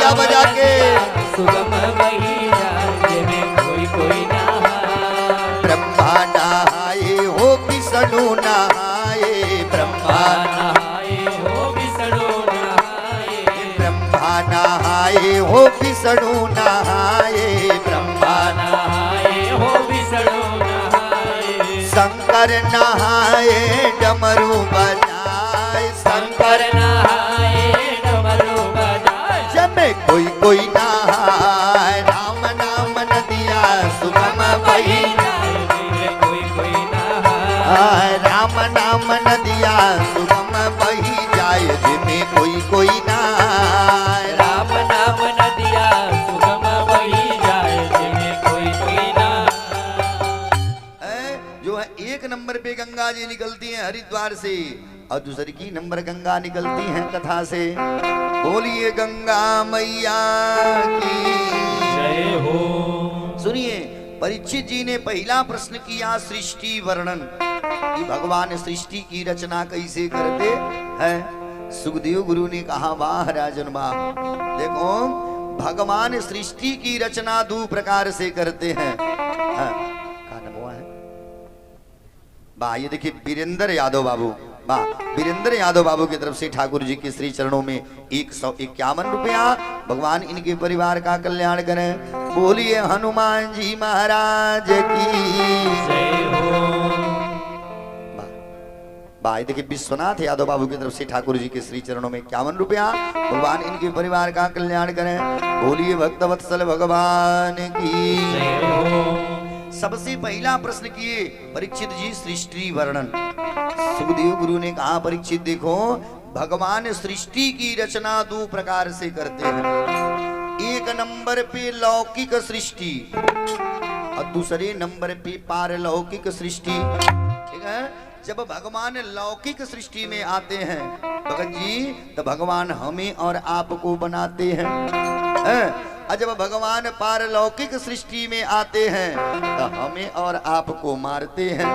तालियां बजा के सुगम वही जाए में कोई नहाए। ब्रह्मा नहाए हो विष्णु नहाए ब्रह्मा नहाए हो विष्णु नहाए। ब्रह्मा नहाए हो विष्णु नहाए ब्रह्मा नहाए हो विष्णु नहाए। शंकर नहाए डमरू बजाए शंकर नहाए डमरू बजाए। जब कोई नहाए राम नाम नदिया सुगम बही कोई नहाए। राम नाम नदिया सुगम बही जाए जिमे कोई नहाए राम नाम नदिया सुगम वही जाए जिन्हें कोई नहाए। जो है एक नंबर पे गंगा जी निकलती हैं हरिद्वार से और दूसरी की नंबर गंगा निकलती हैं कथा से। बोलिए गंगा मैया की जय हो। सुनिए परीक्षित जी ने पहला प्रश्न किया सृष्टि वर्णन कि भगवान सृष्टि की रचना कैसे करते हैं। सुखदेव गुरु ने कहा वाह राजन वाह, देखो भगवान सृष्टि की रचना दो प्रकार से करते हैं। कहा नाम हुआ है बा, ये देखिए वीरेंद्र यादव बाबू बा, वीरेंद्र यादव बाबू की तरफ से ठाकुर जी के श्री चरणों में 151 रुपया। भगवान इनके परिवार का कल्याण करें। बोलिए हनुमान जी महाराज की जय हो। भाई देखिए विश्वनाथ यादव बाबू की तरफ से ठाकुर जी के श्री चरणों में 51 रुपया। भगवान इनके परिवार का कल्याण करें। बोलिए भक्त वत्सल भगवान की जय हो। सबसे पहला प्रश्न किए परीक्षित जी सृष्टि वर्णन। सुखदेव गुरु ने कहा परीक्षित देखो भगवान सृष्टि की रचना दो प्रकार से करते हैं। एक नंबर पे लौकिक सृष्टि और दूसरे नंबर पे पारलौकिक सृष्टि। ठीक है, जब भगवान लौकिक सृष्टि में आते हैं भगत जी तो भगवान हमें और आपको बनाते हैं। और जब भगवान पारलौकिक सृष्टि में आते हैं तो हमें और आपको मारते हैं।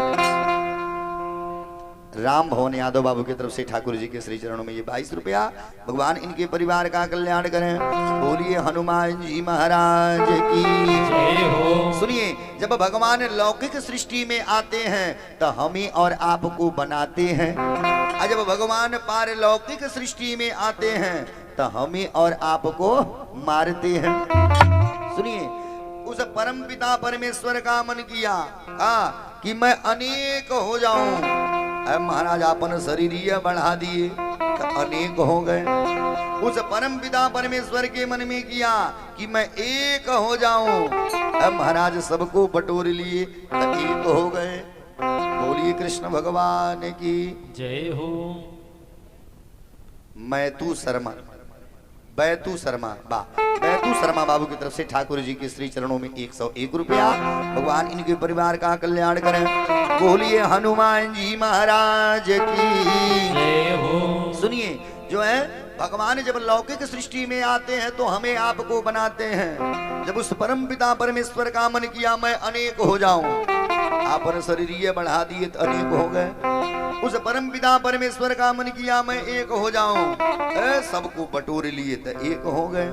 राम भवन यादव बाबू की तरफ से ठाकुर जी के श्री चरणों में ये 22 रुपया। भगवान इनके परिवार का कल्याण करें। बोलिए हनुमान जी महाराज की जय हो। सुनिए जब भगवान लौकिक सृष्टि में आते हैं तो हमें और आपको बनाते हैं। और जब भगवान पारलौकिक सृष्टि में आते हैं तो हमें और आपको मारते हैं। सुनिए उस परम पिता परमेश्वर का मन किया कि मैं अनेक हो जाऊं। महाराज अपन शरीर बढ़ा दिए तो अनेक हो गए। उस परम पिता परमेश्वर के मन में किया कि मैं एक हो जाऊं। महाराज सबको बटोर लिए तो एक हो गए। बोलिए कृष्ण भगवान की जय हो। बैतू शर्मा बाबू की तरफ से ठाकुर जी के श्री चरणों में 101 रुपया। भगवान इनके परिवार का कल्याण करें। बोलिए हनुमान जी महाराज की जय हो। सुनिए जो है भगवान जब लौकिक सृष्टि में आते हैं तो हमें आपको बनाते हैं। जब उस परम पिता परमेश्वर का मन किया मैं अनेक हो जाऊं, आपन शरीर बढ़ा दिए तो अनेक हो गए। उस परम पिता परमेश्वर का मन किया मैं एक हो जाऊं, सबको बटोर लिए तो एक हो गए।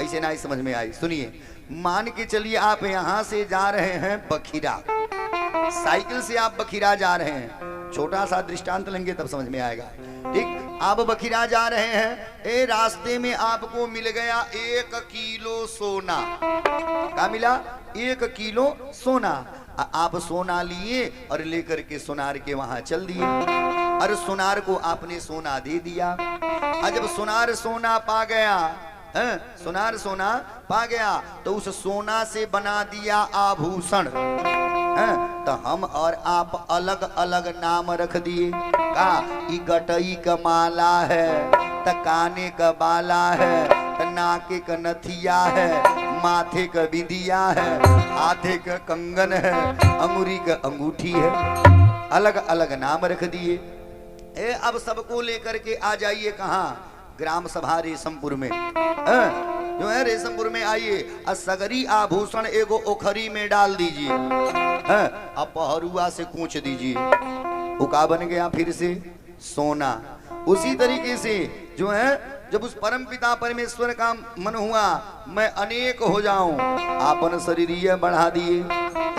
ऐसे ना समझ में आई। सुनिए मान के चलिए आप यहाँ से जा रहे हैं बखीरा, साइकिल से आप बखीरा जा रहे हैं। छोटा सा दृष्टांत लेंगे तब समझ में आएगा। ठीक, आप बखीरा जा रहे हैं, रास्ते में आपको मिल गया 1 किलो सोना। क्या मिला? 1 किलो सोना। आप सोना लिए और लेकर के सोनार के वहां चल दिए और सोनार को आपने सोना दे दिया। और जब सोनार सोना पा गया, सोनार सोना पा गया तो उस सोना से बना दिया आभूषण। तो हम और आप अलग अलग नाम रख दिए। का ई गटई का माला है, त काने का बाला है, त नाके का नथिया है, माथे का बिंदिया है, हाथे का कंगन है, अंगूरी का अंगूठी है। अलग अलग नाम रख दिए। अब सबको लेकर के आ जाइए कहाँ? ग्राम सभा रेशमपुर में। जो है रेशमपुर में आइए, सगरी आभूषण एगो ओखरी में डाल दीजिए, अब पहरुआ से कूच दीजिए। उका बन गया फिर से सोना। उसी तरीके से जो है जब उस परम पिता परमेश्वर का मन हुआ मैं अनेक हो जाऊं, आपन शरीर बढ़ा दिए।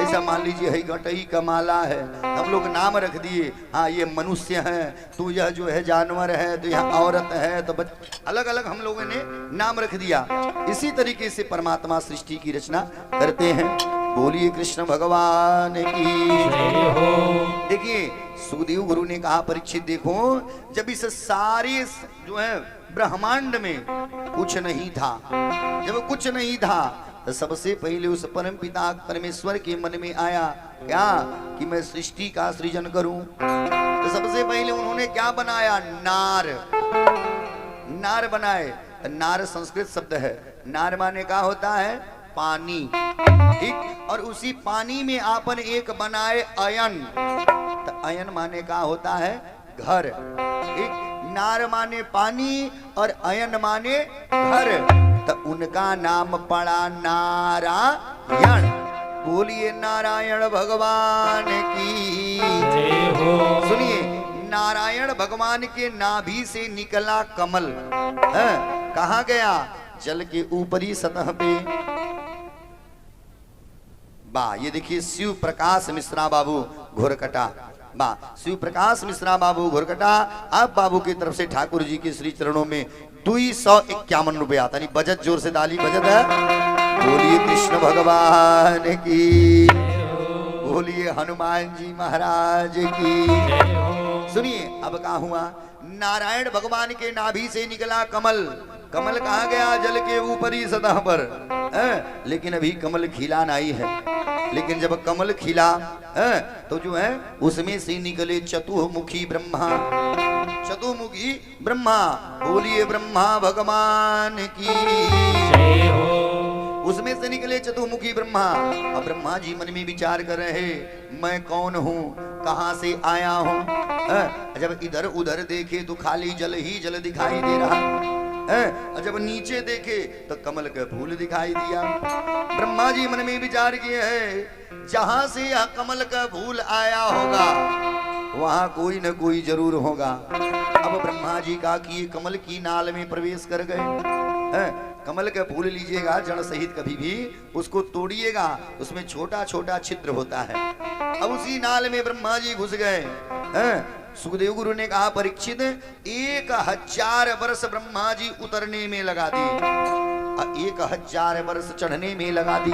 ऐसा मान लीजिए है गटई का माला है, हम लोग नाम रख दिए, हाँ ये मनुष्य है, तो यह जो है जानवर है, तो यह औरत है, तो अलग अलग हम लोगों ने नाम रख दिया। इसी तरीके से परमात्मा सृष्टि की रचना करते हैं। बोलिए कृष्ण भगवान की जय हो। देखिए सुखदेव गुरु ने कहा परीक्षित देखो, जब इस सारे जो है ब्रह्मांड में कुछ नहीं था, जब कुछ नहीं था तो सबसे पहले उस परम पिता परमेश्वर के मन में आया क्या कि मैं सृष्टि का सृजन करूं। तो सबसे पहले उन्होंने क्या बनाया, नार, नार बनाए। नार संस्कृत शब्द है, नार माने का होता है पानी, ठीक, और उसी पानी में आपन एक बनाए अयन, तो अयन माने का होता है घर, ठीक, नार माने पानी और अयन माने घर, तो उनका नाम पड़ा नारायण। बोलिए नारायण भगवान की जय हो। सुनिए नारायण भगवान के नाभि से निकला कमल, कहाँ गया, जल के ऊपरी सतह पे। बा ये देखिए शिव प्रकाश मिश्रा बाबू घोरकटा, बा शिव प्रकाश मिश्रा बाबू घोरकटा, आप बाबू की तरफ से ठाकुर जी के श्री चरणों में 251 रुपए आता, नहीं बजट, जोर से ताली बजट है। बोलिए कृष्ण भगवान की, बोलिए हनुमान जी महाराज की। सुनिए अब क्या हुआ, नारायण भगवान के नाभि से निकला कमल, कमल कहाँ गया, जल के ऊपरी सतह पर, लेकिन अभी कमल खिला नहीं है। लेकिन जब कमल खिला तो जो है उसमें से निकले चतुर्मुखी ब्रह्मा, चतुर्मुखी ब्रह्मा। बोलिए ब्रह्मा भगवान की जय हो। उसमें से निकले चतुर्मुखी ब्रह्मा। अब ब्रह्मा जी मन में विचार कर रहे मैं कौन हूँ, कहाँ से आया हूँ। जब इधर उधर देखे तो खाली जल ही जल दिखाई दे रहा, जब नीचे देखे तो कमल का फूल दिखाई दिया। ब्रह्मा जी मन में विचार किए है जहां से यह कमल का फूल आया होगा वहां कोई न कोई जरूर होगा। अब ब्रह्मा जी का कि कमल की नाल में प्रवेश कर गए। कमल का फूल लीजिएगा जड़ सहित, कभी भी उसको तोड़िएगा, उसमें छोटा छोटा छिद्र होता है। अब उसी नाल में ब्रह्मा जी घुस गए। सुखदेव गुरु ने कहा परीक्षित 1000 वर्ष ब्रह्मा जी उतरने में लगा दी, 1000 वर्ष चढ़ने में लगा दी,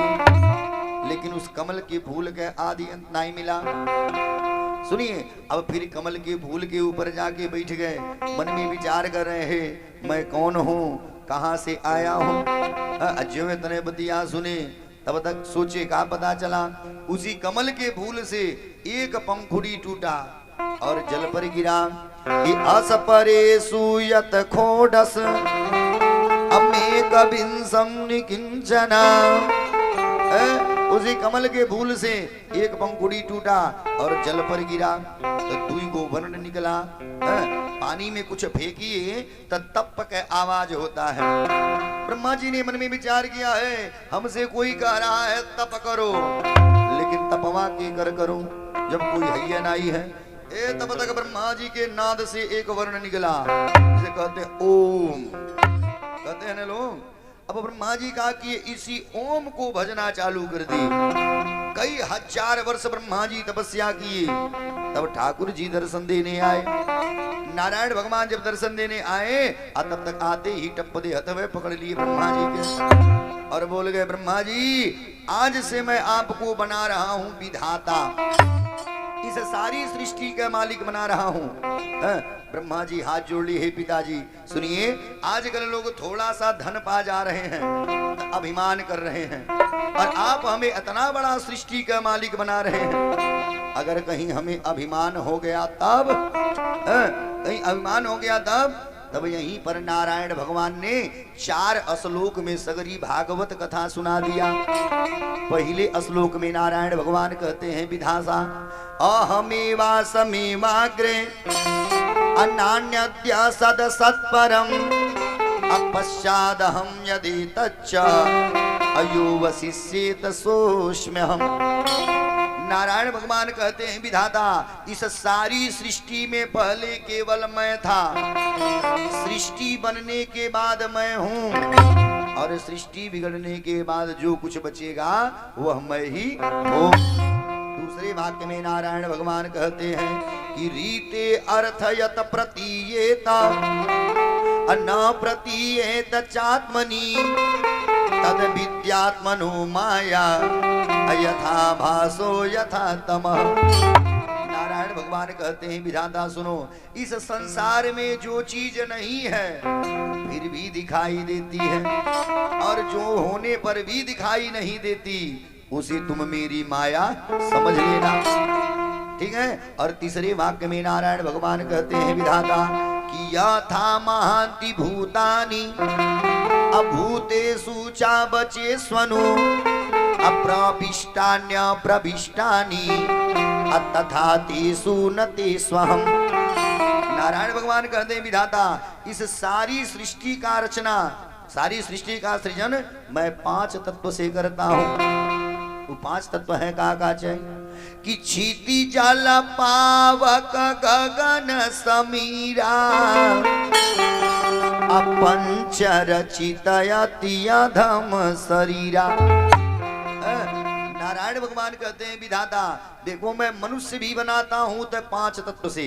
लेकिन उस कमल के फूल के आदि अंत नहीं मिला। सुनिए अब फिर कमल के फूल के ऊपर जाके बैठ गए, मन में विचार कर रहे हैं मैं कौन हूँ, कहाँ से आया हूँ। अज्जो में तने बतिया सुने तब तक सोचे का पता चला उसी कमल के फूल से एक पंखुड़ी टूटा और जल पर गिरा। कि अस परे सुयत खोडस अमे कबिंसम निकिंचना। उसी कमल के फूल से एक पंखुड़ी टूटा और जल पर गिरा तो दुई गो वर्ण निकला। पानी में कुछ फेंकिए तो तप के आवाज होता है। ब्रह्मा जी ने मन में विचार किया है हमसे कोई कह रहा है तप करो, लेकिन तपवा के कर करूं जब कोई है नहीं है। तब तक ब्रह्मा जी के नाद से एक वर्ण निकला जिसे कहते हैं ओम, कहते हैं ना लोग। अब ब्रह्मा जी कहा कि इसी ओम को भजना चालू कर दी। कई 1000 वर्ष ब्रह्मा जी तपस्या किए, तब ठाकुर जी दर्शन देने आए। नारायण भगवान जब दर्शन देने आए तब तक आते ही टप्पदे हथवे पकड़ लिए ब्रह्मा जी के और बोल गए ब्रह्मा जी आज से मैं आपको बना रहा हूं विधाता, इस सारी सृष्टि का मालिक बना रहा हूं। ब्रह्मा जी हाथ जोड़ लिए, हे पिताजी सुनिए आजकल लोग थोड़ा सा धन पा जा रहे हैं तो अभिमान कर रहे हैं और आप हमें इतना बड़ा सृष्टि का मालिक बना रहे हैं। अगर कहीं हमें अभिमान हो गया तब, कहीं अभिमान हो गया तब यहीं पर नारायण भगवान ने 4 श्लोक में सगरी भागवत कथा सुना दिया। पहले श्लोक में नारायण भगवान कहते हैं विधासा अहमेवा समेवाग्रे अनान्यद्य सद सत्परम अपश्चादहं यदि तच्च अयो वशिष्येत सोष्म्यहम्। नारायण भगवान कहते हैं विधाता इस सारी सृष्टि में पहले केवल मैं था, सृष्टि बनने के बाद मैं हूँ, और सृष्टि बिगड़ने के बाद जो कुछ बचेगा वह मैं ही हूँ। दूसरे वाक्य में नारायण भगवान कहते हैं कि रीते अर्थयत प्रतीयेता न प्रतीयेत चात्मनि तद विद्यात्मनो माया यथा भासो यथा तमः। नारायण भगवान कहते हैं विधाता सुनो, इस संसार में जो चीज नहीं है फिर भी दिखाई देती है, और जो होने पर भी दिखाई नहीं देती उसे तुम मेरी माया समझ लेना। ठीक है। और तीसरे वाक्य में नारायण भगवान कहते हैं विधाता कि यथा महांति भूतानि अभूतेषु च बचेष्वनु अप्रविष्टान्य प्रविष्टानि तथा तेषु न तेष्वहम्। नारायण भगवान कहते हैं विधाता इस सारी सृष्टि का रचना, सारी सृष्टि का सृजन मैं 5 तत्व से करता हूँ। वो 5 तत्व है का चाहिए कि क्षिति जल पावक गगन समीरा अपंच रचित यति अधम शरीरा। नारायण भगवान कहते हैं विधाता देखो मैं मनुष्य भी बनाता हूं तो 5 तत्व से,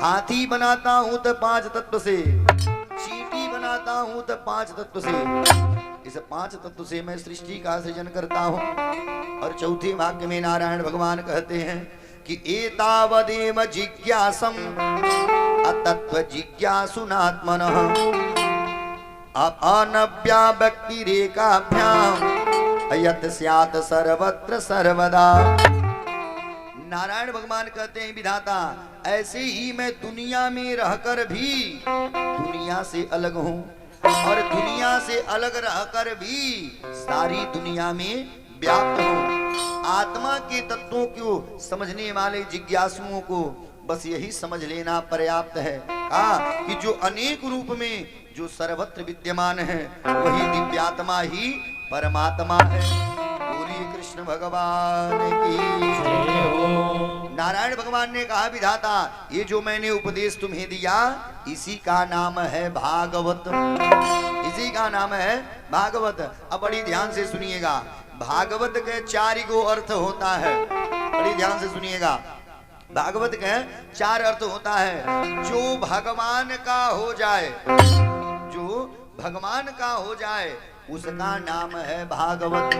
हाथी बनाता हूं तो 5 तत्व से, चींटी बनाता हूं तो 5 तत्व से। इस 5 तत्व से मैं सृष्टि का सृजन करता हूं। और चौथे वाक्य में नारायण भगवान कहते हैं कि एतावदेव जिज्ञासम अतत्व जिज्ञासुनात्मनः अनव्या भक्ति रेखाभ्याम यत स्यात् सर्वत्र सर्वदा। नारायण भगवान कहते हैं विधाता ऐसे ही मैं दुनिया में रहकर भी दुनिया से अलग हूँ, और दुनिया से अलग रहकर भी सारी दुनिया में व्याप्त हूँ। आत्मा के तत्वों को समझने वाले जिज्ञासुओं को बस यही समझ लेना पर्याप्त है कि जो अनेक रूप में जो सर्वत्र विद्यमान है वही दिव्यात्मा ही परमात्मा है। बोलिए कृष्ण भगवान की जय हो। नारायण भगवान ने कहा विधाता ये जो मैंने उपदेश तुम्हें दिया इसी का नाम है भागवत, इसी का नाम है भागवत। अब बड़ी ध्यान से सुनिएगा, भागवत के 4 गो अर्थ होता है, बड़ी ध्यान से सुनिएगा। भागवत के 4 अर्थ होता है। जो भगवान का हो जाए, जो भगवान का हो जाए उसका नाम है भागवत।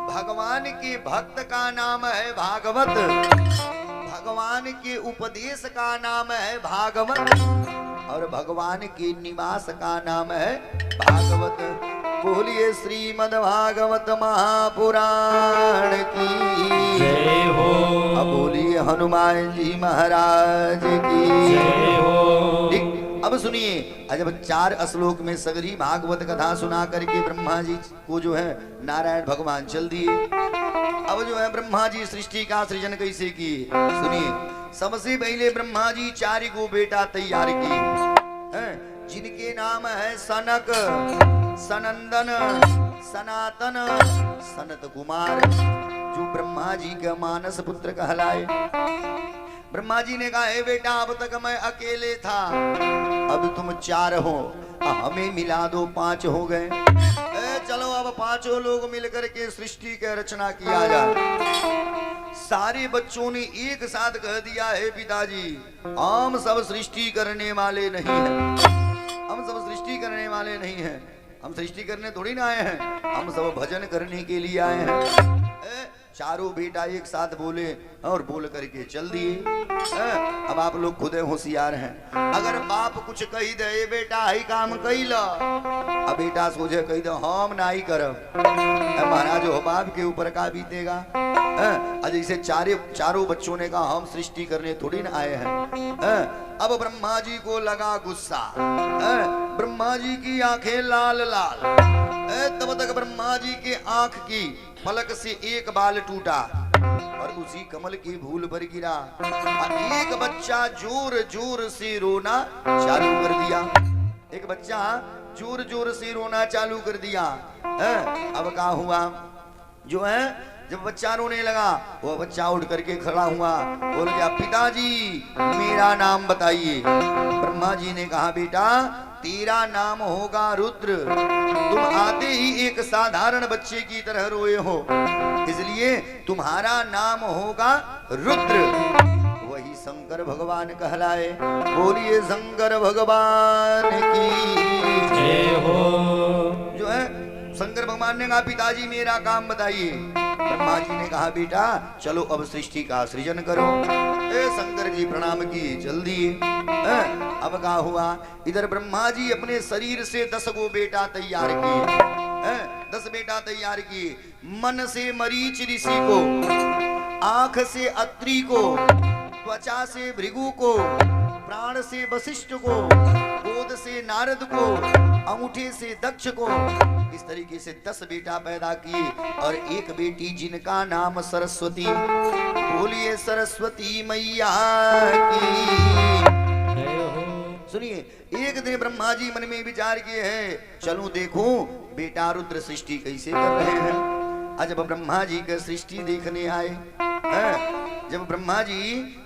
भगवान के भक्त का नाम है भागवत, भगवान के उपदेश का नाम है भागवत, और भगवान के निवास का नाम है भागवत। बोलिए श्रीमद् भागवत महापुराण की जय हो। अब बोलिए हनुमान जी महाराज की जय हो। ठीक। अब सुनिए, जब 4 श्लोक में सगरी भागवत कथा सुना करके ब्रह्मा जी को जो है नारायण भगवान चल दिए। अब जो है ब्रह्मा जी सृष्टि का सृजन कैसे किए सुनिए। सबसे पहले ब्रह्मा जी 4 गो बेटा तैयार किए, जिनके नाम है सनक, सनंदन, सनातन, सनत कुमार, जो ब्रह्मा जी का मानस पुत्र कहलाए। ब्रह्मा जी ने कहा हे बेटा अब तक मैं अकेले था, अब तुम 4 हो, हमें मिला दो 5 हो गए। चलो अब 5 लोग मिलकर के सृष्टि की रचना किया जाए। सारे बच्चों ने एक साथ कह दिया है पिताजी हम सब सृष्टि करने वाले नहीं हैं, हम सब सृष्टि करने वाले नहीं हैं, हम सृष्टि करने थोड़ी ना आए हैं, हम सब भजन करने के लिए आए हैं। चारों बेटा एक साथ बोले और बोल करके चल दिए। अब आप लोग खुद होशियार हैं, अगर बाप कुछ कही दे बेटा ही काम कैला, अब बेटा सोचे कही दे हम ना ही करब, महाराज हो बाप के ऊपर का बीतेगा। जैसे चारों बच्चों ने कहा हम सृष्टि करने थोड़ी ना आए हैं। अब ब्रह्मा जी को लगा गुस्सा, ब्रह्मा जी की आंखें लाल लाल। तब तक ब्रह्मा जी के आंख की पलक से एक बाल टूटा और उसी कमल की भूल पर गिरा। एक बच्चा जोर जोर से रोना चालू कर दिया, एक बच्चा जोर जोर से रोना चालू कर दिया। अब क्या हुआ, जो है जब बच्चा रोने लगा, वो बच्चा उठ करके खड़ा हुआ, बोल गया पिताजी मेरा नाम बताइए। ब्रह्मा जी ने कहा बेटा तेरा नाम होगा रुद्र। तुम आते ही एक साधारण बच्चे की तरह रोए हो, इसलिए तुम्हारा नाम होगा रुद्र। वही शंकर भगवान कहलाए। बोलिए शंकर भगवान की जय हो। जो है शंकर भगवान ने कहा पिताजी मेरा काम बताइए। ब्रह्मा जी ने कहा बेटा चलो अब सृष्टि का सृजन करो। शंकर जी प्रणाम किए, चल दिए। अब क्या हुआ, इधर ब्रह्मा जी अपने शरीर से 10 गो बेटा तैयार किए। 10 बेटा तैयार किए। मन से मरीच ऋषि को, आंख से अत्रि को, त्वचा से भृगु को, प्राण से वशिष्ठ को, गोद से नारद को, अंगूठे से दक्ष को, इस तरीके से 10 बेटा पैदा किए और एक बेटी जिनका नाम सरस्वती। बोलिए सरस्वती मैया की। सुनिए एक दिन ब्रह्मा जी मन में विचार किए हैं चलूं देखूं बेटा रुद्र सृष्टि कैसे कर रहे हैं। आज जब ब्रह्मा जी के सृष्टि देखने आए, जब ब्रह्मा जी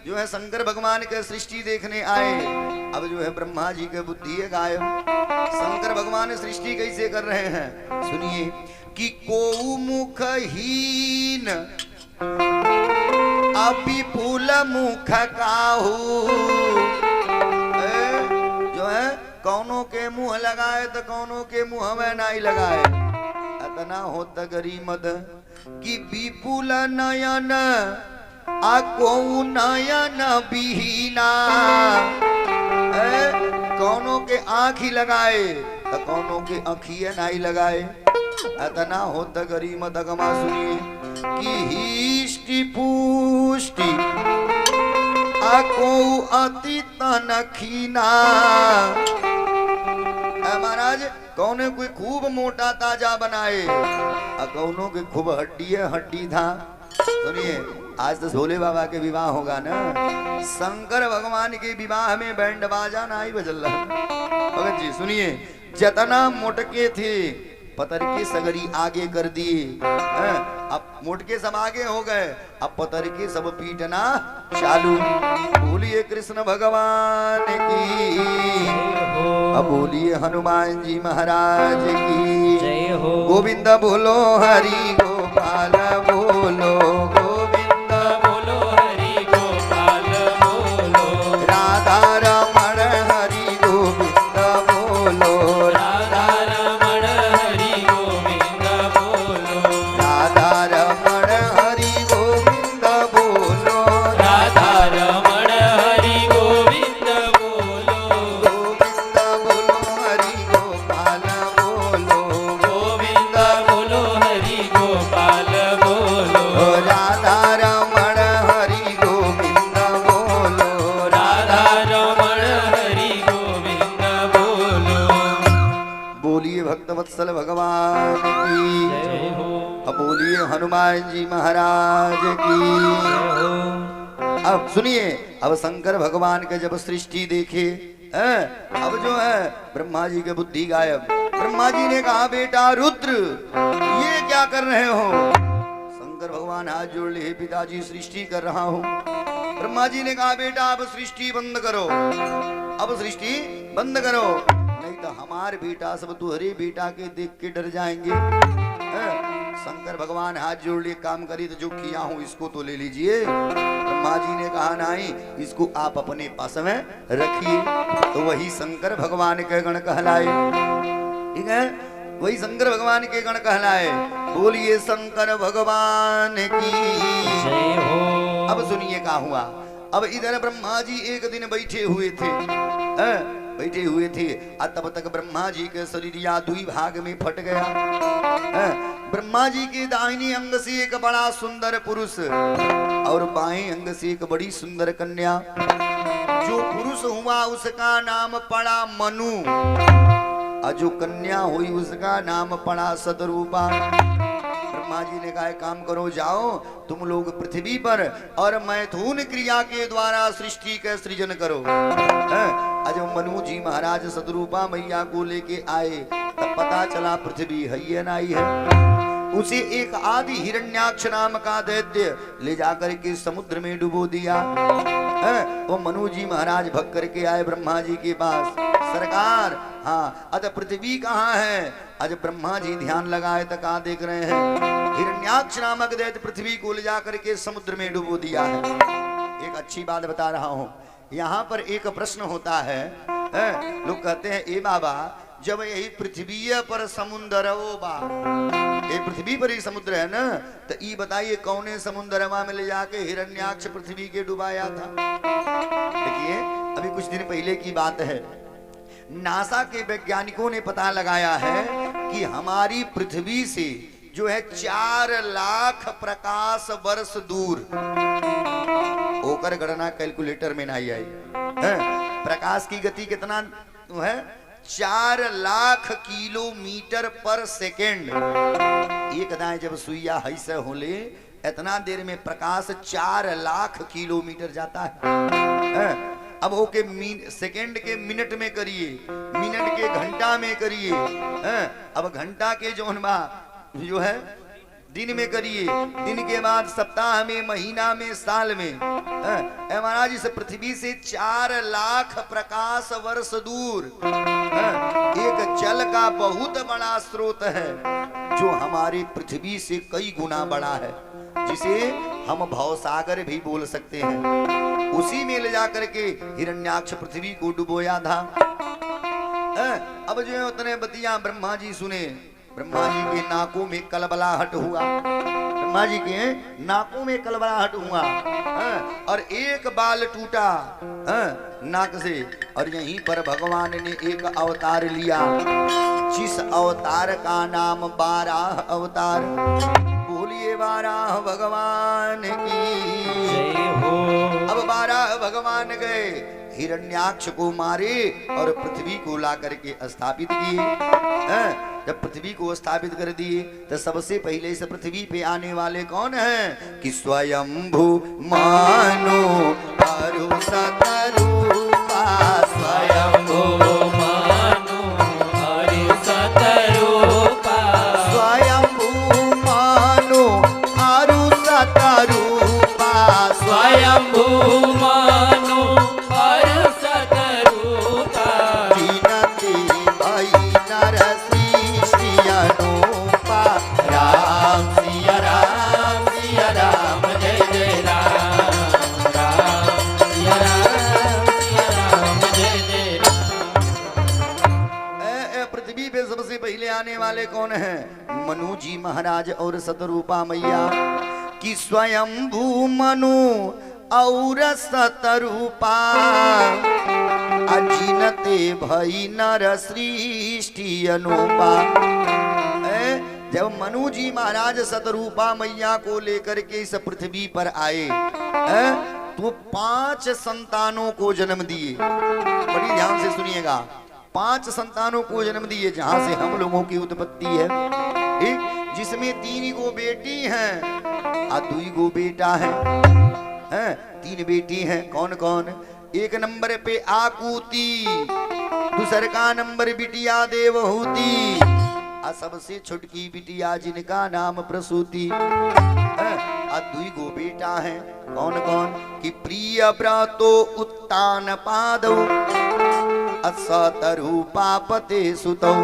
जो है शंकर भगवान के सृष्टि देखने आए, अब जो है ब्रह्मा जी के बुद्धि है गायब। शंकर भगवान सृष्टि कैसे कर रहे हैं सुनिए कि को मुखहीन अविपुल मुख काहू। जो है कौनों के मुंह लगाए तो कौनों के मुंह में नहीं लगाए। इतना होता गरीमद कि विपुल नयन आको नयन बिहीना। कौनों के आँख ही लगाए तो कौनों के आँखिए नहीं लगाए। इतना होता गरीमद अगमा सुनिए कि हिष्टि पुष्टि आको अति तनखीना। महाराज कौने कोई खूब मोटा ताजा बनाए और कौनों के खूब हड्डी था। सुनिए आज तो भोले बाबा के विवाह होगा ना, शंकर भगवान के विवाह में बैंड बाजा ना ही बजल रहा। भगत जी सुनिए जतना मोटके थे पतर के सगरी आगे कर दिए। अब मोटके सब आगे हो गए, अब पतर के सब पीटना चालू। बोलिए कृष्ण भगवान की, अब बोलिए हनुमान जी महाराज की जय हो। गोविंद बोलो हरि गोपाल बोलो, गोविंद बोलो हरि गोपाल बोलो, राधा रमण हरि गोविंद बोलो, राधा रमण हरि गोविंद बोलो, राधा रमण हरि गोविंद बोलो, राधा रमण हरि गोविंद बोलो, गोविंद बोलो हरि गोपाल बोलो, गोविंद बोलो हरि गोपाल बोलो, राधा रमण हरि गोविंद बोलो, राधा रमण हरि गोविंद बोलो। बोलिए भक्तवत्सल भगवान की, जय हो। अब बोलिए हनुमान जी महाराज की। जय हो। अब सुनिए अब शंकर भगवान के जब सृष्टि देखे, अब जो है ब्रह्मा जी के बुद्धि गायब। ब्रह्मा जी ने कहा बेटा रुद्र ये क्या कर रहे हो। शंकर भगवान हाथ जोड़ लिए पिताजी सृष्टि कर रहा हूँ। ब्रह्मा जी ने कहा बेटा अब सृष्टि बंद करो, अब सृष्टि बंद करो, नहीं तो हमारे बेटा सब तुहरे बेटा के देख के डर जाएंगे। शंकर भगवान हाथ जोड़ लिए काम करी तो जो किया हूं इसको तो ले लीजिए। ब्रह्मा जी ने कहा नहीं इसको आप अपने पास में रखिए। तो वही शंकर भगवान के गण कहलाए। ठीक है वही शंकर भगवान के गण कहलाए। बोलिए शंकर भगवान की जय हो। अब सुनिए क्या हुआ। अब इधर ब्रह्मा जी एक दिन बैठे हुए थे, बैठे हुए थे और तब तक ब्रह्मा जी के शरीर या दुई भाग में फट गया। ब्रह्मा जी के दाहिने अंग से एक बड़ा सुंदर पुरुष और बाएं अंग से एक बड़ी सुंदर कन्या। जो पुरुष हुआ उसका नाम पड़ा मनु और जो कन्या हुई उसका नाम पड़ा सतरूपा। ब्रह्मा जी ने कहा काम करो जाओ तुम लोग पृथ्वी पर और मैथुन क्रिया के द्वारा सृष्टि का सृजन करो। आज मनु जी महाराज सतरूपा मैया को लेके आए तब पता चला पृथ्वी है ये नहीं है। उसे एक आदि हिरण्याक्ष नाम का दैत्य ले जाकर के समुद्र में डुबो दिया। वो मनु जी महाराज भग करके आए ब्रह्मा जी के पास, सरकार हाँ अतः पृथ्वी कहाँ है? आज ब्रह्मा जी ध्यान लगाए तो कहाँ देख रहे हैं? हिरण्याक्ष नामक दैत्य पृथ्वी को ले जाकर के समुद्र में डुबो दिया है। एक अच्छी बात बता रहा हूँ, यहाँ पर एक प्रश्न होता है, लोग कहते हैं ए बाबा जब यही पृथ्वी पर समुद्र हो बा, ये पृथ्वी पर ही समुद्र है ना, तो ये बताइए कौने समुद्रमा में ले जाके हिरण्याक्ष पृथ्वी के डुबाया था? देखिए अभी कुछ दिन पहले की बात है, नासा के वैज्ञानिकों ने पता लगाया है कि हमारी पृथ्वी से जो है 4 लाख प्रकाश वर्ष दूर होकर गणना कैलकुलेटर में नहीं आई है। प्रकाश की गति कितना है? 4 लाख किलोमीटर पर सेकेंड। एक दाएं जब सुइया हैसे होले इतना देर में प्रकाश 4 लाख किलोमीटर जाता है। अब ओके सेकेंड के मिनट में करिए, मिनट के घंटा में करिए, अब घंटा के जो है दिन में करिए, दिन के बाद सप्ताह में, महीना में, साल में। महाराज इस पृथ्वी से 4 लाख प्रकाश वर्ष दूर एक जल का बहुत बड़ा स्रोत है जो हमारी पृथ्वी से कई गुना बड़ा है, जिसे हम भवसागर भी बोल सकते हैं। उसी में ले जाकर के हिरण्याक्ष पृथ्वी को डुबोया था। अब जो है उतने बतिया ब्रह्मा जी सुने, ब्रह्मा जी के नाकों में कलबलाहट हुआ, ब्रह्मा जी के नाकों में कलबलाहट हुआ और एक बाल टूटा नाक से, और यहीं पर भगवान ने एक अवतार लिया, जिस अवतार का नाम 12 अवतार। बोलिए 12 भगवान की। अब 12 भगवान गए, हिरण्याक्ष को मारे और पृथ्वी को ला करके स्थापित किए। जब पृथ्वी को स्थापित कर दिए तो सबसे पहले इस पृथ्वी पे आने वाले कौन हैं? कि स्वयंभू मानो अरु सतरूपा, स्वयंभू मानो अरु सतरूपा, स्वयंभू मानो अरु सतरूपा, स्वयंभू मानो अरु सतरूपा, जीनते भई नर राम सिया राम सिया राम, जय जय राम, राम सिया राम सिया राम, जय जय राम। पृथ्वी पे सबसे पहले आने वाले कौन हैं? मनु जी महाराज और सतरूपा मैया। कि स्वयंभू मनु और सतरूपा, अजिनते भई नर सृष्टि अनुपा। जब मनु जी महाराज सतरूपा मैया को लेकर के इस पृथ्वी पर आए तो 5 संतानों को जन्म दिए। बड़ी ध्यान से सुनिएगा, 5 संतानों को जन्म दिए, जहां से हम लोगों की उत्पत्ति है, ठीक? जिसमें 3 गो बेटी हैं और 2 गो बेटा है। 3 बेटी हैं, कौन कौन? एक नंबर पे आकूति, दूसर का नंबर बिटिया देवहूति, और सबसे छुटकी बिटिया जिनका नाम प्रसूति। 2 गो बेटा हैं, कौन कौन? कि प्रिय व्रतो उत्तान पादौ, सतरूपा पते सुतौ।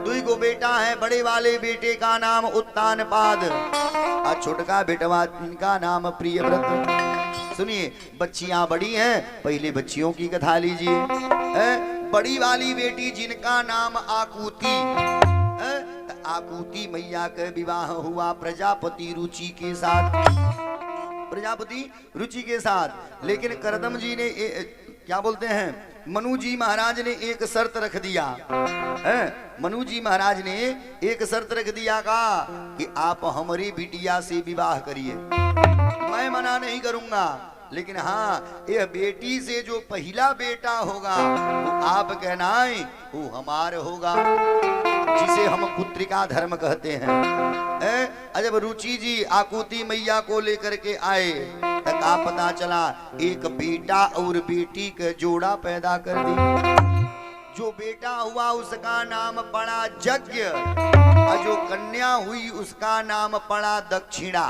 2 गो बेटा है, बड़े वाले बेटे का नाम उत्तान पाद और छोटका बेटवा इनका नाम प्रिय व्रत। सुनिए, बच्चियां बड़ी हैं, पहले बच्चियों की कथा लीजिए। बड़ी वाली बेटी जिनका नाम आकूति, आकूति मैया का विवाह हुआ प्रजापति रुचि के साथ, प्रजापति रुचि के साथ। लेकिन करदम जी ने क्या बोलते हैं, मनु जी महाराज ने एक शर्त रख दिया। मनु जी महाराज ने एक शर्त रख दिया का कि आप हमारी बिटिया से विवाह करिए, मैं मना नहीं करूंगा, लेकिन हाँ यह बेटी से जो पहला बेटा होगा वो आप कहना है वो हमारे होगा, जिसे हम पुत्रिका धर्म कहते हैं। जब रुचि जी आकूति मैया को लेकर के आए तक का पता चला एक बेटा और बेटी का जोड़ा पैदा कर दी। जो बेटा हुआ उसका नाम पड़ा यज्ञ, और जो कन्या हुई उसका नाम पड़ा दक्षिणा।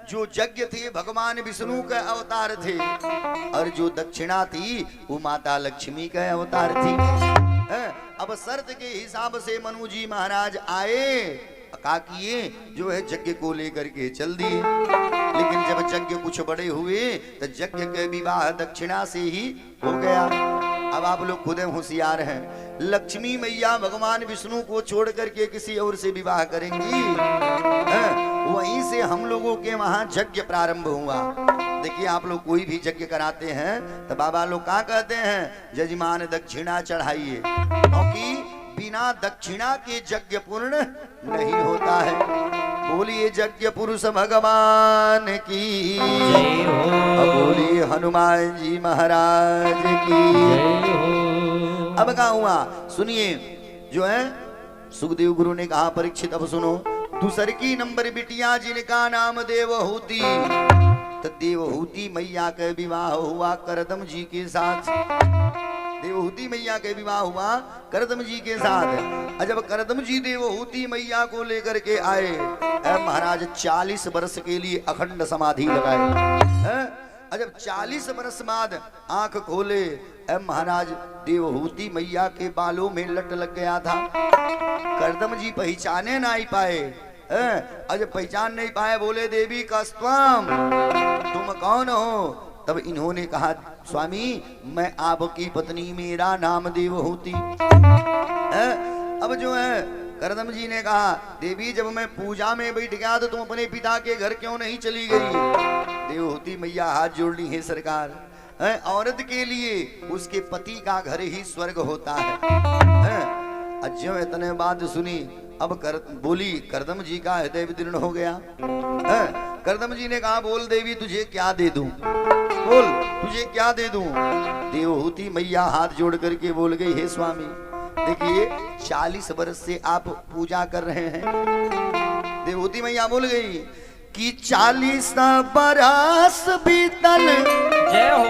जो यज्ञ थे भगवान विष्णु के अवतार थे, और जो दक्षिणा थी वो माता लक्ष्मी के अवतार थी। अब शर्त के हिसाब से मनु जी महाराज आए, काकिए जो है यज्ञ को लेकर के चल दिए। लेकिन जब यज्ञ कुछ बड़े हुए तो यज्ञ के विवाह दक्षिणा से ही हो गया। अब आप लोग खुद होशियार हैं, लक्ष्मी मैया भगवान विष्णु को छोड़ करके किसी और से विवाह करेंगी? वहीं से हम लोगों के वहां यज्ञ प्रारंभ हुआ। देखिए आप लोग कोई भी यज्ञ कराते हैं तो बाबा लोग क्या कहते हैं, जजमान दक्षिणा चढ़ाइए, क्योंकि बिना दक्षिणा के यज्ञ पूर्ण नहीं होता है। बोलिए यज्ञ पुरुष भगवान की जय हो। बोलिए हनुमान जी महाराज की जय हो। अब क्या हुआ सुनिए, जो है सुखदेव गुरु ने कहा परीक्षित अब सुनो, दूसर की नंबर बिटिया जिनका नाम देवहूति, तो देवहूति मैया का विवाह हुआ करदम जी के साथ। देवहूति मैया के विवाह हुआ करदम जी के साथ। और जब करदम जी देवहूति मैया को लेकर के आए, महाराज 40 वर्ष के लिए अखंड समाधि लगाए। और जब 40 वर्ष बाद आंख खोले, महाराज देवहूति मैया के बालों में लट लग गया था। करदम जी पहचाने नहीं पाए। जब पहचान नहीं पाए बोले देवी कस्त्वम, तुम कौन हो? तब इन्होंने कहा स्वामी मैं आपकी पत्नी, मेरा नाम देवहूति। अब जो है करदम जी ने कहा देवी जब मैं पूजा में बैठ गया तो तुम अपने पिता के घर क्यों नहीं चली गई? देवहूति मैया हाथ जोड़ ली है सरकार, औरत के लिए उसके पति का घर ही स्वर्ग होता है। जो इतने बात सुनी, अब बोली करदम जी का हृदय विदीर्ण हो गया। करदम जी ने कहा बोल देवी तुझे क्या दे दूं, बोल तुझे क्या दे दूं? देवहूति मैया हाथ जोड़ करके बोल गई हे स्वामी देखिए 40 वर्ष से आप पूजा कर रहे हैं। देवहूति मैया बोल गई कि 40 बरस बीतल, जय हो।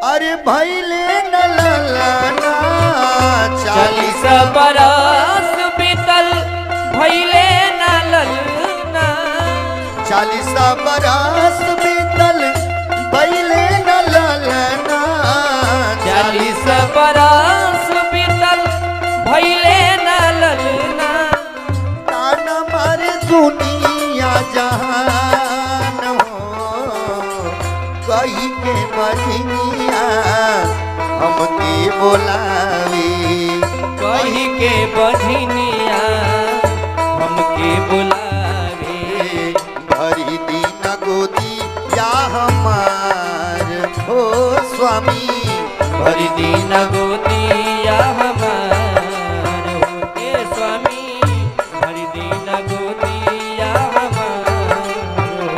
अरे भैले न ललना, 40 बरस बीतल भैले न ललना, 40 बरस बीतल भैले न ललना, 40 बरस बीतल भैले न ललना, तान मारे दुनिया जहान हो, कही के बजनिया हमके बोलावे, कही के बजनिया हमके बुलावे, भरी दीन गोदी या हमार हो स्वामी, भरी दीन गोदिया हमार हो ए स्वामी, भरी दीन गोदिया हमार हो।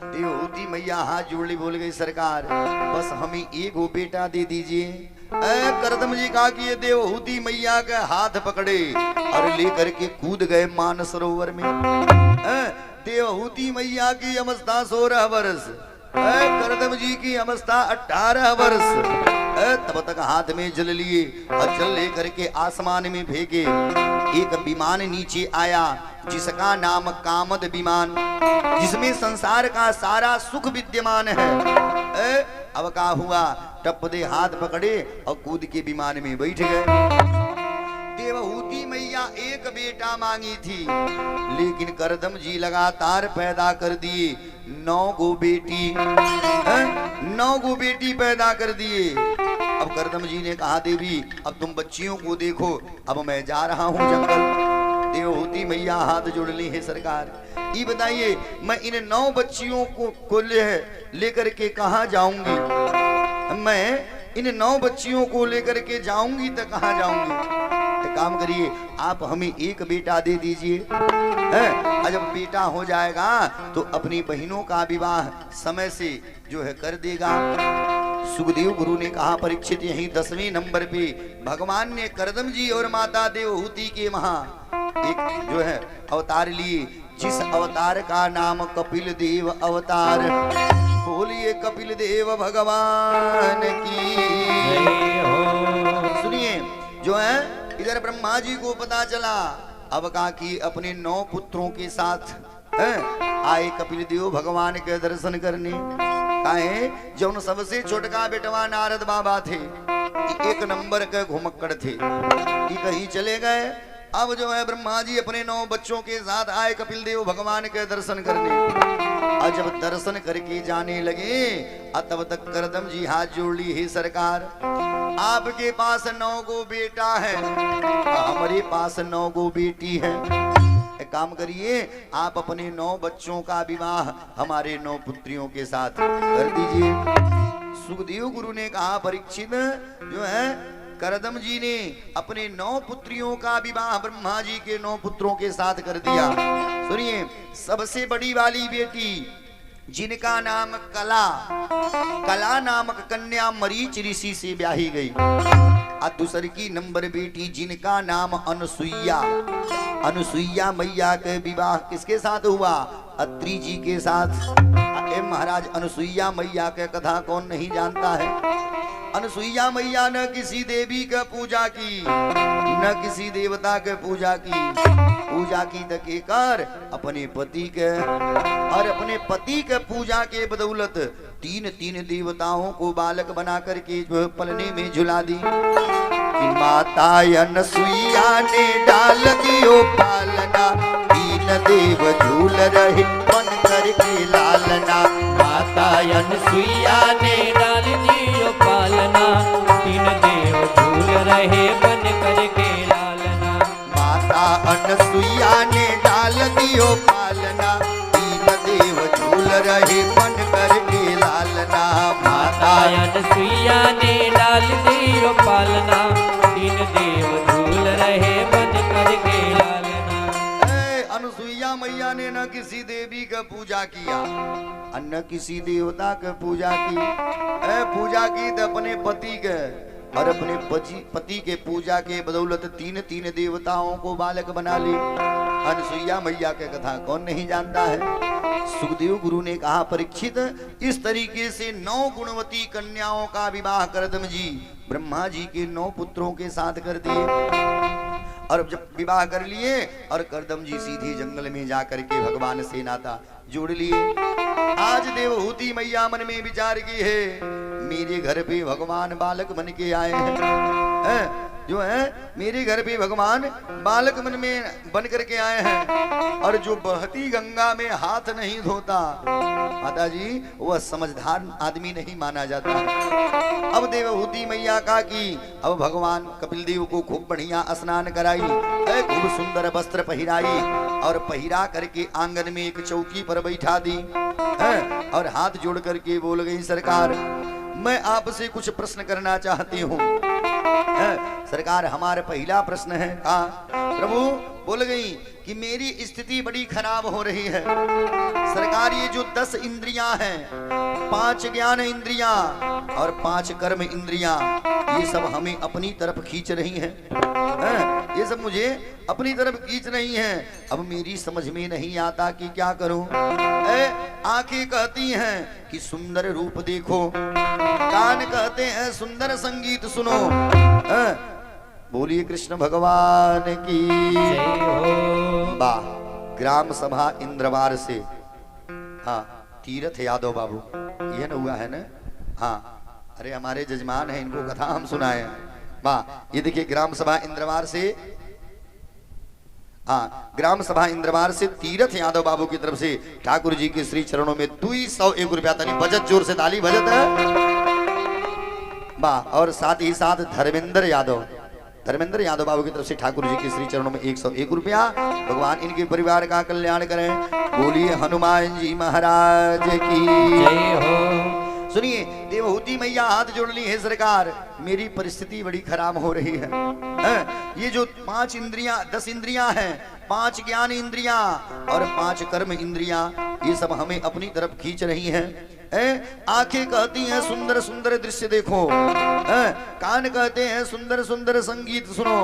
देवहूति मैया हाथ जोड़ ली बोल गई सरकार बस हमें एक वो बेटा दे दीजिए। करदम जी कहा कि ये देवहूति मैया का हाथ पकड़े और लेकर के कूद गए मानसरोवर में। देवहूति मैया की अवस्था 16 वर्ष, करदम जी की अवस्था 18 वर्ष। तब तक हाथ में जल लिए और जल लेकर के आसमान में भेगे। एक विमान नीचे आया जिसका नाम कामद विमान, जिसमें संसार का सारा सुख विद्यमान है। अब क्या हुआ, टप दे हाथ पकड़े और कूद के विमान में बैठ गए। देवहूति मैया एक बेटा मांगी थी, लेकिन करदम जी लगातार पैदा कर दिए 9 गो बेटी, 9 गो बेटी पैदा कर दिए। अब करदम जी ने कहा देवी अब तुम बच्चियों को देखो, अब मैं जा रहा हूँ जंगल। देवहूति मैया हाथ जोड़ ली है सरकार, ये बताइए मैं इन 9 बच्चियों को लेकर के कहाँ जाऊंगी? मैं इन 9 बच्चियोयों को लेकर के जाऊंगी तो कहाँ जाऊंगी? तो काम करिए आप हमें एक बेटा दे दीजिए, जब बेटा हो जाएगा तो अपनी बहनों का विवाह समय से जो है कर देगा। सुखदेव गुरु ने कहा परीक्षित यही 10वें नंबर पे भगवान ने करदम जी और माता देवहूति के वहां एक जो है अवतार लिए, जिस अवतार का नाम कपिल देव अवतार। बोलिए कपिल देव भगवान की। जो है इधर ब्रह्मा जी को पता चला, अब का कि अपने 9 पुत्रों के साथ आए कपिल देव भगवान के दर्शन करने। काहे जो सबसे छोटका बेटवा नारद बाबा थे, 1 नंबर के घुमक्कड़ थे, ये कहीं चले गए। अब जो है ब्रह्मा जी अपने 9 बच्चों के साथ आए कपिल देव भगवान के दर्शन करने। और जब दर्शन करके जाने लगे तब तक करदम जी हाथ जोड़ ली, हे सरकार आपके पास 9 गो बेटा है, हमारे पास 9 गो बेटी है। एक काम करिए, आप अपने 9 बच्चों का विवाह हमारे 9 पुत्रियों के साथ कर दीजिए। सुखदेव गुरु ने कहा, परीक्षित जो है करदम जी ने अपने 9 पुत्रियों का विवाह ब्रह्मा जी के 9 पुत्रों के साथ कर दिया। सुनिए, सबसे बड़ी वाली बेटी जिनका नाम कला, कला नामक कन्या मरीच ऋषि से ब्याही गई। और दूसरी की नंबर बेटी जिनका नाम अनुसुईया, अनुसुईया मैया के विवाह किसके साथ हुआ? अत्रि जी के साथ। महाराज अनुसुईया मैया के कथा कौन नहीं जानता है? अनुसुईया मैया न किसी देवी का पूजा की, न किसी देवता के पूजा की तक कर अपने पति के, और अपने पति के पूजा के बदौलत 3 देवताओं को बालक बना करके पलने में झुला दी। माता अनुसुईया ने डाल दियो पालना, 3 देव झूल रहे बन करके लालना। माता अनुसुईया ने डाल दियो पालना, 3 देव झूल रहे बन करके लालना। माता अनुसुईया ने डाल दियो पालना, 3 देव झूल रहे बन करके लालना। माता अनुसुईया ने डाल दियो पालना, 3 देव झूल रहे बन करके लालना। अनुसुईया मैया ने न किसी देवी का पूजा किया, न किसी देवता का पूजा की तो अपने पति के, और अपने पति के पूजा के बदौलत 3 देवताओं को बालक बना ली। अनुसुईया मैया के कथा कौन नहीं जानता है? सुखदेव गुरु ने कहा, परीक्षित इस तरीके से 9 गुणवती कन्याओं का विवाह करदम जी ब्रह्मा जी के 9 पुत्रों के साथ कर दिए। और जब विवाह कर लिए और करदम जी सीधे जंगल में जाकर के भगवान से नाता जोड़ लिए। आज देवहूति मैया मन में विचार की है, मेरे घर पे भगवान बालक बन के आए हैं, जो है मेरे घर पे भगवान बालक मन में बन करके आए हैं, और जो बहती गंगा में हाथ नहीं धोता माता जी वह समझदार आदमी नहीं माना जाता। अब देवहूति मैया का कि अब भगवान कपिल देव को खूब बढ़िया स्नान कराई, खूब सुंदर वस्त्र पहिराई, और पहिरा करके आंगन में एक चौकी पर बैठा दी, और हाथ जोड़ करके बोल गई, सरकार मैं आपसे कुछ प्रश्न करना चाहती हूँ। सरकार हमारा पहला प्रश्न है। प्रभु बोल गई कि मेरी स्थिति बड़ी खराब हो रही है। सरकार ये जो 10 इंद्रियां हैं, 5 ज्ञान इंद्रियां और 5 कर्म इंद्रियां, ये सब हमें अपनी तरफ खींच रही हैं। ये सब मुझे अपनी तरफ खींच रही हैं। अब मेरी समझ में नहीं आता कि क्या करूं। आंखें कहती हैं कि सुंदर रूप देखो, कान कहते हैं सुंदर संगीत सुनो। बोलिए कृष्ण भगवान की जय हो। वाह। ग्राम सभा इंद्रवार से, हाँ तीरथ यादव बाबू ये न हुआ है ना? हाँ अरे हमारे जजमान है, इनको कथा हम सुनाए। वाह। ये देखिए ग्राम सभा इंद्रवार से, हाँ ग्राम सभा इंद्रवार से तीरथ यादव बाबू की तरफ से ठाकुर जी के श्री चरणों में 201 रुपया ताली बजट, जोर से ताली बजट है। वाह। और साथ ही साथ धर्मेंद्र यादव बाबू की तरफ से ठाकुर जी के श्री चरणों में 101 रुपया। भगवान इनके परिवार का कल्याण करें। बोलिए हनुमान जी महाराज की जय हो। सुनिए देवहूति मैया हाथ जोड़ ली, है सरकार मेरी परिस्थिति बड़ी खराब हो रही है। ये जो 5 इंद्रियां 10 इंद्रियां हैं, 5 ज्ञान इंद्रियां और 5 कर्म इंद्रियां, ये सब हमें अपनी तरफ खींच रही हैं। आंखें कहती हैं सुंदर सुंदर दृश्य देखो, कान कहते हैं सुंदर सुंदर संगीत सुनो,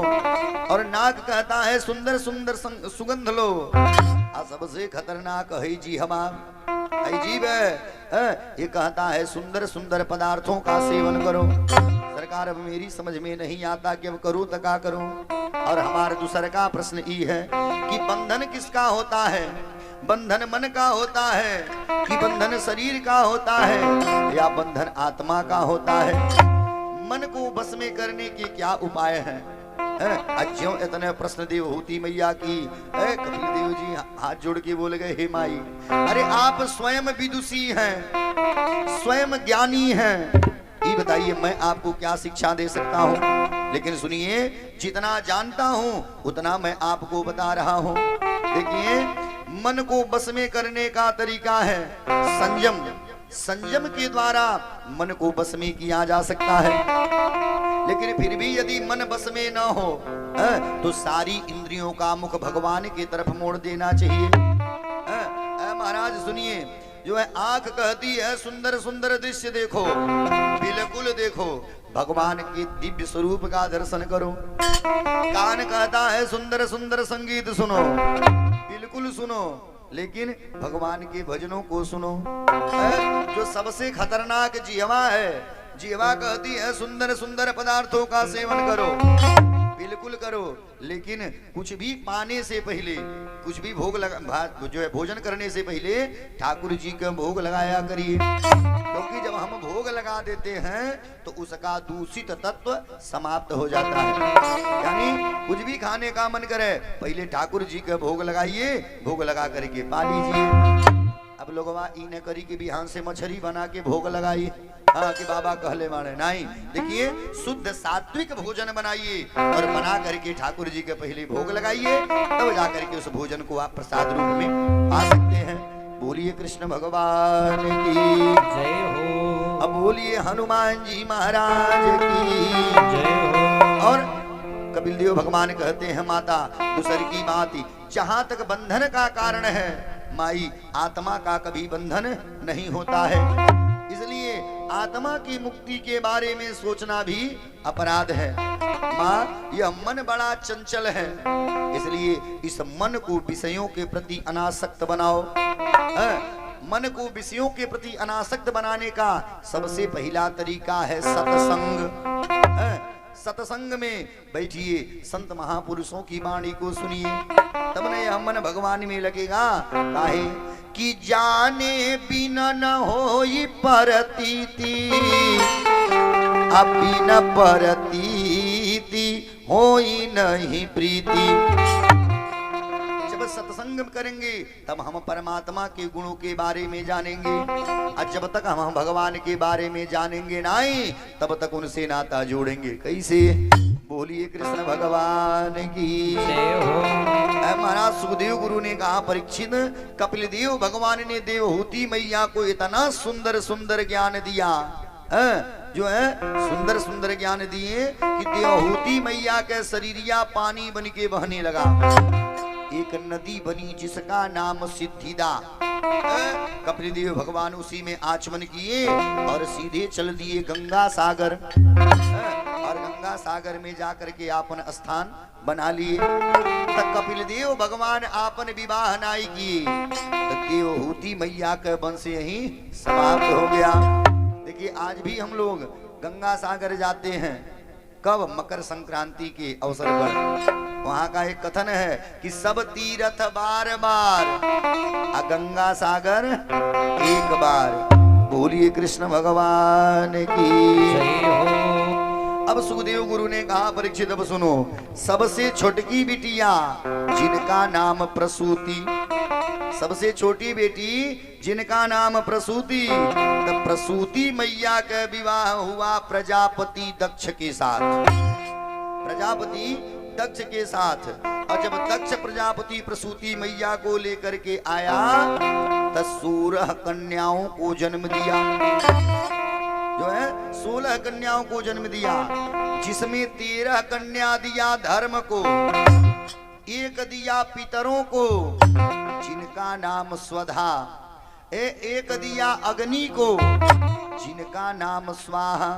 और नाक कहता है सुंदर सुंदर सुगंध लो। सबसे खतरनाक है जी हमारा जीव है, ये कहता है सुंदर सुंदर पदार्थों का सेवन करो। सरकार अब मेरी समझ में नहीं आता कि अब करूं तो क्या करूं। और हमारा दूसरा का प्रश्न ये है कि बंधन किसका होता है? बंधन मन का होता है कि बंधन शरीर का होता है या बंधन आत्मा का होता है? मन को बस में करने के क्या उपाय हैं? अज्यों इतने प्रश्न देवहूति मैया की कपिल देव जी हाथ जोड़ के बोल गए, हे माई, अरे आप स्वयं विदुषी हैं, स्वयं ज्ञानी हैं, ये बताइए मैं आपको क्या शिक्षा दे सकता हूँ? लेकिन सुनिए, जितना जानता हूँ उतना मैं आपको बता रहा हूँ। देखिए, मन को बस में करने का तरीका है संयम। संयम के द्वारा मन को बस में किया जा सकता है। लेकिन फिर भी यदि मन बस में न हो तो सारी इंद्रियों का मुख भगवान की तरफ मोड़ देना चाहिए। महाराज सुनिए, जो है आंख कहती है सुंदर सुंदर दृश्य देखो, बिल्कुल देखो, भगवान के दिव्य स्वरूप का दर्शन करो। कान कहता है सुंदर सुंदर संगीत सुनो, बिल्कुल सुनो, लेकिन भगवान के भजनों को सुनो। जो सबसे खतरनाक जिह्वा है, जिह्वा कहती है सुंदर सुंदर पदार्थों का सेवन करो, बिल्कुल करो, लेकिन कुछ भी पाने से पहले, कुछ भी भोग लगा जो है भोजन करने से पहले ठाकुर जी का भोग लगाया करिए। क्योंकि जब हम भोग लगा देते हैं तो उसका दूषित तत्व समाप्त हो जाता है। यानी कुछ भी खाने का मन करे पहले ठाकुर जी का भोग लगाइए, भोग लगा करके पा लीजिए। अब लोग इन्हें करी के बिहान से मछली बना के भोग लगाइए, हाँ कि बाबा कहले माने नहीं। देखिए, शुद्ध सात्विक भोजन बनाइए और बना करके ठाकुर जी के पहले भोग लगाइए, तब जा करके उस भोजन को आप प्रसाद रूप में पा सकते हैं। बोलिए कृष्ण भगवान की जय हो। अब बोलिए हनुमान जी महाराज की जय हो। और कपिल देव भगवान कहते हैं, माता दूसर की बात, जहां तक बंधन का कारण है माई, आत्मा का कभी बंधन नहीं होता है। इसलिए आत्मा की मुक्ति के बारे में सोचना भी अपराध है। माँ, यह मन बड़ा चंचल है, इसलिए इस मन को विषयों के प्रति अनासक्त बनाओ। मन को विषयों के प्रति अनासक्त बनाने का सबसे पहला तरीका है सत्संग। सत्संग में बैठिए, संत महापुरुषों की वाणी को सुनिए, तब न यह मन भगवान में लगेगा। काहे कि जाने बिना न होई परतीति, बिना परतीति होई नहीं प्रीति। जब सत्संग करेंगे तब हम परमात्मा के गुणों के बारे में जानेंगे, और जब तक हम भगवान के बारे में जानेंगे नहीं तब तक उनसे नाता जोड़ेंगे कैसे? बोलिए कृष्ण भगवान की जय हो। महाराज सुखदेव गुरु ने कहा, परीक्षित, कपिल देव भगवान ने देवहूति मैया को इतना सुंदर सुंदर ज्ञान दिया, जो है सुंदर सुंदर ज्ञान दिए कि देवहूति मैया के शरीरिया पानी बन के बहने लगा। एक नदी बनी जिसका नाम सिद्धिदा। कपिल देव भगवान उसी में आचमन किए और सीधे चल दिए गंगा सागर, और गंगा सागर में जाकर के आपन स्थान बना लिए। तब कपिल देव भगवान आपन विवाह नाई किए, तो देवहूति मैया का वंश यही समाप्त हो गया। देखिए, आज भी हम लोग गंगा सागर जाते हैं, कब? मकर संक्रांति के अवसर पर। वहां का एक कथन है कि सब तीर्थ बार बार, गंगा सागर एक बार। बोलिए कृष्ण भगवान की जय हो। अब सुखदेव गुरु ने कहा, परीक्षित अब सुनो, सबसे छोटकी बिटिया जिनका नाम प्रसूति, सबसे छोटी बेटी जिनका नाम प्रसूति, तब प्रसूति मैया का विवाह हुआ प्रजापति दक्ष के साथ। प्रजापति दक्ष के साथ। और जब दक्ष प्रजापति प्रसूति मैया को लेकर के आया तो 16 कन्याओं को जन्म दिया, जो है 16 कन्याओं को जन्म दिया, जिसमें 13 कन्या दिया धर्म को, एक दिया पितरों को जिनका नाम स्वधा, एक दिया अग्नि को जिनका नाम स्वाहा।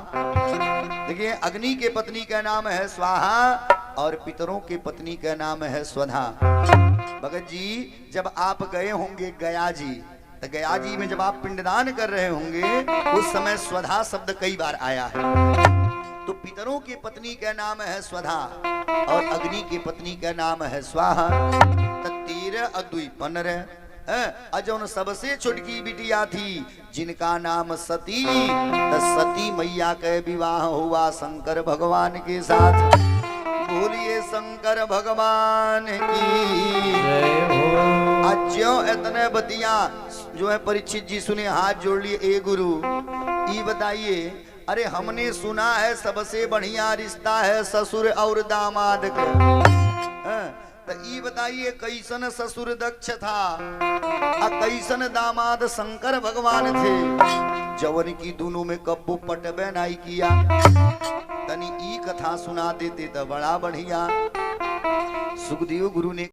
देखिए, अग्नि के पत्नी का नाम है स्वाहा और पितरों के पत्नी का नाम है स्वधा। भगत जी, जब आप गए होंगे गया जी, तो गया जी में जब आप पिंडदान कर रहे होंगे उस समय स्वधा शब्द कई बार आया है। तो पितरों की पत्नी का नाम है स्वधा और अग्नि की पत्नी का नाम है स्वाहा। तो 13 अद्वि 15 अजौन सबसे छोटकी बिटिया थी जिनका नाम सती। तो सती मैया का विवाह हुआ शंकर भगवान के साथ। बोलिए शंकर भगवान की जय हो। आज ज्यों इतने बतिया जो है परीक्षित जी सुने, हाथ जोड़ लिए। ए गुरु ये बताइए, अरे हमने सुना है सबसे बढ़िया रिश्ता है ससुर और दामाद का। तो ये बताइए कैसन ससुर दक्ष था और कैसन दामाद शंकर भगवान थे, जवन की दोनों में कब्बू पटबे नहीं किया। तनी ई कथा सुना देते तो बड़ा बढ़िया। सुखदेव गुरु ने